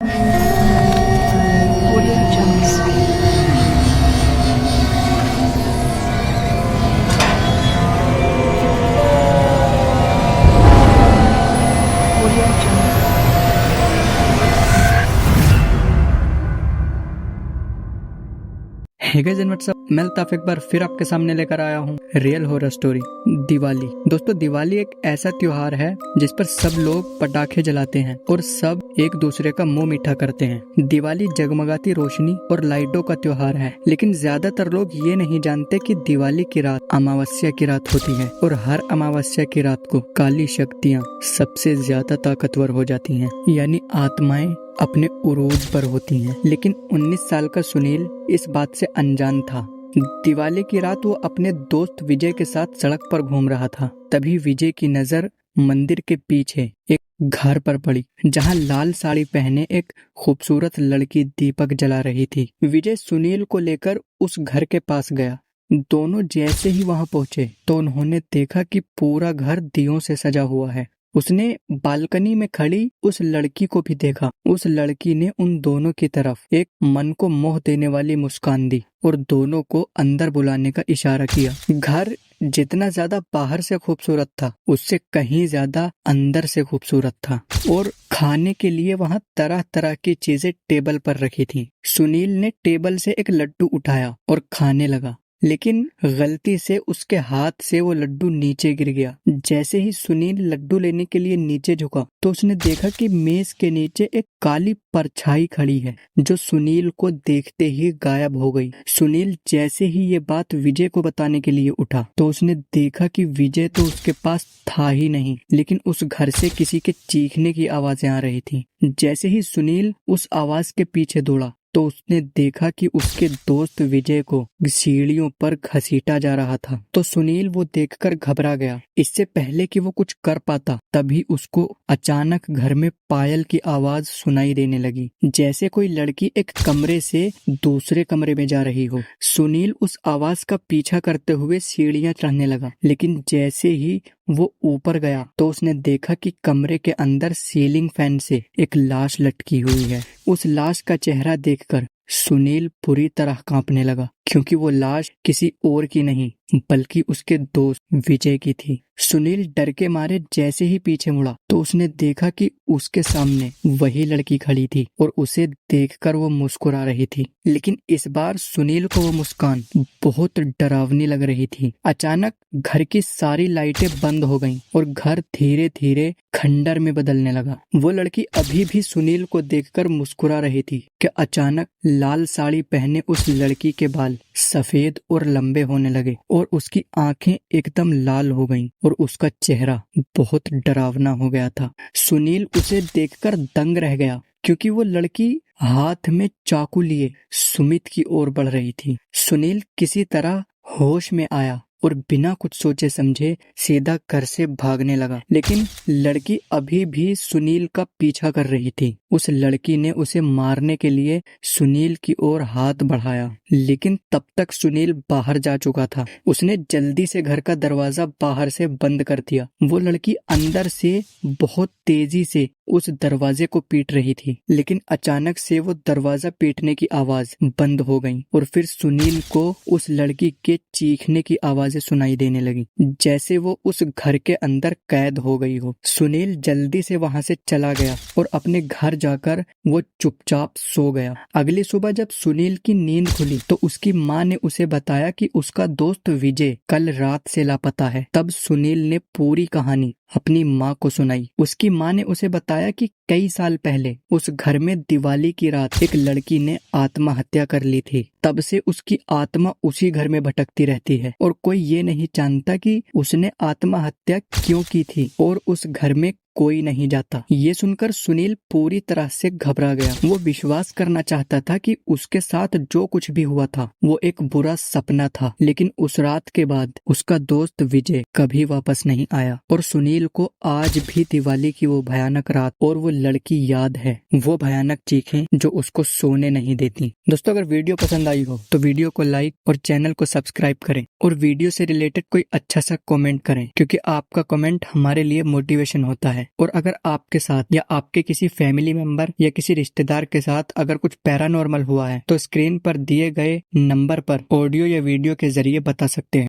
Audio Jungle. Audio Jungle. Hey guys and what's up, मैं अल्ताफ एक बार फिर आपके सामने लेकर आया हूँ रियल हॉरर स्टोरी दिवाली। दोस्तों, दिवाली एक ऐसा त्योहार है जिस पर सब लोग पटाखे जलाते हैं और सब एक दूसरे का मुंह मीठा करते हैं। दिवाली जगमगाती रोशनी और लाइटों का त्योहार है, लेकिन ज्यादातर लोग ये नहीं जानते कि दिवाली की रात अमावस्या की रात होती है और हर अमावस्या की रात को काली शक्तियाँ सबसे ज्यादा ताकतवर हो जाती हैं, यानी आत्माएं अपने उरूज पर होती हैं। लेकिन 19 साल का सुनील इस बात से अनजान था। दिवाली की रात वो अपने दोस्त विजय के साथ सड़क पर घूम रहा था। तभी विजय की नजर मंदिर के पीछे एक घर पर पड़ी, जहां लाल साड़ी पहने एक खूबसूरत लड़की दीपक जला रही थी। विजय सुनील को लेकर उस घर के पास गया। दोनों जैसे ही वहां पहुंचे तो उन्होंने देखा कि पूरा घर दियों से सजा हुआ है। उसने बालकनी में खड़ी उस लड़की को भी देखा। उस लड़की ने उन दोनों की तरफ एक मन को मोह देने वाली मुस्कान दी और दोनों को अंदर बुलाने का इशारा किया। घर जितना ज्यादा बाहर से खूबसूरत था, उससे कहीं ज्यादा अंदर से खूबसूरत था। और खाने के लिए वहाँ तरह तरह की चीजें टेबल पर रखी थी। सुनील ने टेबल से एक लड्डू उठाया और खाने लगा, लेकिन गलती से उसके हाथ से वो लड्डू नीचे गिर गया। जैसे ही सुनील लड्डू लेने के लिए नीचे झुका तो उसने देखा कि मेज के नीचे एक काली परछाई खड़ी है, जो सुनील को देखते ही गायब हो गई। सुनील जैसे ही ये बात विजय को बताने के लिए उठा तो उसने देखा कि विजय तो उसके पास था ही नहीं, लेकिन उस घर से किसी के चीखने की आवाजें आ रही थी। जैसे ही सुनील उस आवाज के पीछे दौड़ा तो उसने देखा कि उसके दोस्त विजय को सीढ़ियों पर घसीटा जा रहा था। तो सुनील वो देखकर घबरा गया। इससे पहले कि वो कुछ कर पाता, तभी उसको अचानक घर में पायल की आवाज सुनाई देने लगी, जैसे कोई लड़की एक कमरे से दूसरे कमरे में जा रही हो। सुनील उस आवाज का पीछा करते हुए सीढ़ियां चढ़ने लगा, लेकिन जैसे ही वो ऊपर गया तो उसने देखा कि कमरे के अंदर सीलिंग फैन से एक लाश लटकी हुई है। उस लाश का चेहरा देखकर सुनील पूरी तरह कांपने लगा, क्योंकि वो लाश किसी और की नहीं बल्कि उसके दोस्त विजय की थी। सुनील डर के मारे जैसे ही पीछे मुड़ा तो उसने देखा कि उसके सामने वही लड़की खड़ी थी और उसे देखकर वो मुस्कुरा रही थी। लेकिन इस बार सुनील को वो मुस्कान बहुत डरावनी लग रही थी। अचानक घर की सारी लाइटें बंद हो गईं और घर धीरे धीरे खंडर में बदलने लगा। वो लड़की अभी भी सुनील को देखकर मुस्कुरा रही थी कि अचानक लाल साड़ी पहने उस लड़की के बाल सफेद और लंबे होने लगे और उसकी आंखें एकदम लाल हो गईं और उसका चेहरा बहुत डरावना हो गया था। सुनील उसे देखकर दंग रह गया, क्योंकि वो लड़की हाथ में चाकू लिए सुमित की ओर बढ़ रही थी। सुनील किसी तरह होश में आया और बिना कुछ सोचे समझे सीधा घर से भागने लगा, लेकिन लड़की अभी भी सुनील का पीछा कर रही थी। उस लड़की ने उसे मारने के लिए सुनील की ओर हाथ बढ़ाया, लेकिन तब तक सुनील बाहर जा चुका था। उसने जल्दी से घर का दरवाजा बाहर से बंद कर दिया। वो लड़की अंदर से बहुत तेजी से उस दरवाजे को पीट रही थी, लेकिन अचानक से वो दरवाजा पीटने की आवाज बंद हो गई और फिर सुनील को उस लड़की के चीखने की आवाजें सुनाई देने लगी, जैसे वो उस घर के अंदर कैद हो गई हो। सुनील जल्दी से वहां से चला गया और अपने घर जाकर वो चुपचाप सो गया। अगली सुबह जब सुनील की नींद खुली तो उसकी माँ ने उसे बताया कि उसका दोस्त विजय कल रात से लापता है। तब सुनील ने पूरी कहानी अपनी माँ को सुनाई। उसकी माँ ने उसे बताया कि कई साल पहले उस घर में दिवाली की रात एक लड़की ने आत्महत्या कर ली थी। तब से उसकी आत्मा उसी घर में भटकती रहती है और कोई ये नहीं जानता कि उसने आत्महत्या क्यों की थी और उस घर में कोई नहीं जाता। ये सुनकर सुनील पूरी तरह से घबरा गया। वो विश्वास करना चाहता था कि उसके साथ जो कुछ भी हुआ था वो एक बुरा सपना था, लेकिन उस रात के बाद उसका दोस्त विजय कभी वापस नहीं आया और सुनील को आज भी दिवाली की वो भयानक रात और वो लड़की याद है, वो भयानक चीखें जो उसको सोने नहीं देती। दोस्तों, अगर वीडियो पसंद आई हो तो वीडियो को लाइक और चैनल को सब्सक्राइब करें और वीडियो से रिलेटेड कोई अच्छा सा कमेंट करें, क्योंकि आपका कमेंट हमारे लिए मोटिवेशन होता है। है। और अगर आपके साथ या आपके किसी फैमिली मेंबर या किसी रिश्तेदार के साथ अगर कुछ पैरानॉर्मल हुआ है तो स्क्रीन पर दिए गए नंबर पर ऑडियो या वीडियो के जरिए बता सकते हैं।